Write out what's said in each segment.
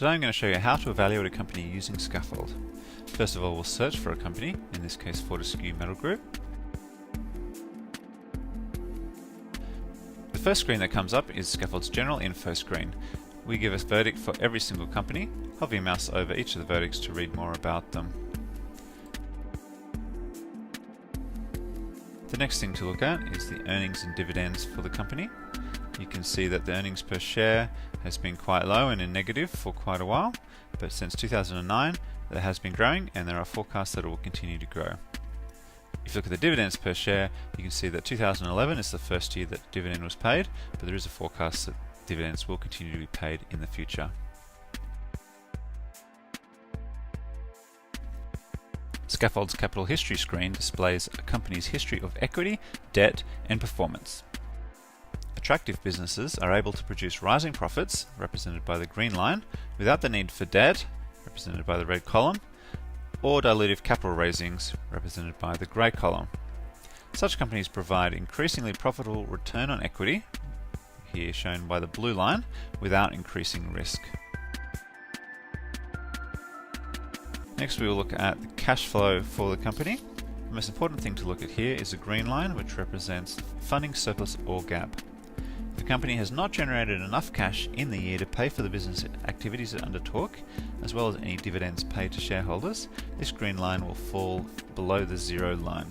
Today I'm going to show you how to evaluate a company using Skaffold. First of all, we'll search for a company, in this case Fortescue Metal Group. The first screen that comes up is Skaffold's General Info screen. We give a verdict for every single company. Hover your mouse over each of the verdicts to read more about them. The next thing to look at is the earnings and dividends for the company. You can see that the earnings per share has been quite low and in negative for quite a while, but since 2009 it has been growing and there are forecasts that it will continue to grow. If you look at the dividends per share, you can see that 2011 is the first year that dividend was paid, but there is a forecast that dividends will continue to be paid in the future. Skaffold's Capital History screen displays a company's history of equity, debt and performance. Attractive businesses are able to produce rising profits, represented by the green line, without the need for debt, represented by the red column, or dilutive capital raisings, represented by the grey column. Such companies provide increasingly profitable return on equity, here shown by the blue line, without increasing risk. Next we will look at the cash flow for the company. The most important thing to look at here is the green line, which represents funding surplus or gap. If the company has not generated enough cash in the year to pay for the business activities it undertook, as well as any dividends paid to shareholders, this green line will fall below the zero line.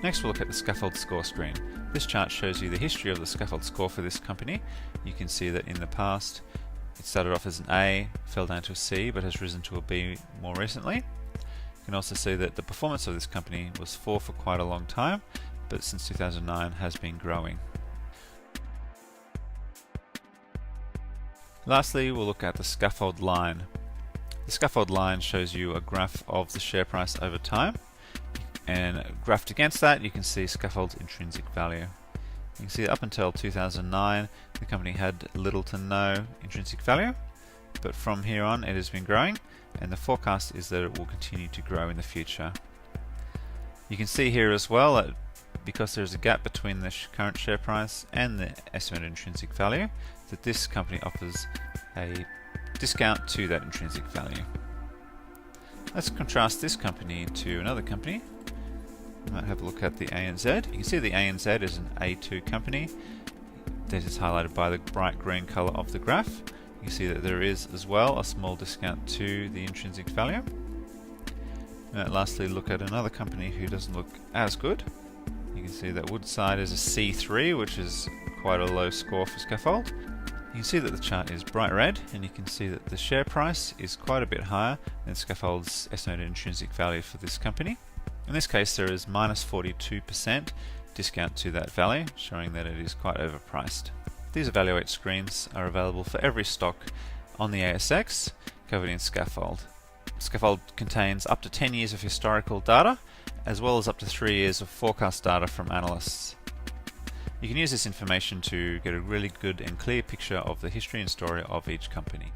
Next we'll look at the Scaffold Score screen. This chart shows you the history of the Scaffold Score for this company. You can see that in the past it started off as an A, fell down to a C, but has risen to a B more recently. You can also see that the performance of this company was 4 for quite a long time, but since 2009 has been growing. Lastly, we'll look at the Scaffold Line. The Scaffold Line shows you a graph of the share price over time, and graphed against that you can see Scaffold's intrinsic value. You can see up until 2009 the company had little to no intrinsic value, but from here on it has been growing, and the forecast is that it will continue to grow in the future. You can see here as well that because there is a gap between the current share price and the estimated intrinsic value, that this company offers a discount to that intrinsic value. Let's contrast this company to another company. We might have a look at the ANZ. You can see the ANZ is an A2 company. That is highlighted by the bright green colour of the graph. You can see that there is as well a small discount to the intrinsic value. Lastly, look at another company who doesn't look as good. You can see that Woodside is a C3, which is quite a low score for Skaffold. You can see that the chart is bright red, and you can see that the share price is quite a bit higher than Skaffold's estimated intrinsic value for this company. In this case there is minus 42% discount to that value, showing that it is quite overpriced. These evaluate screens are available for every stock on the ASX covered in Skaffold. Skaffold contains up to 10 years of historical data, as well as up to 3 years of forecast data from analysts. You can use this information to get a really good and clear picture of the history and story of each company.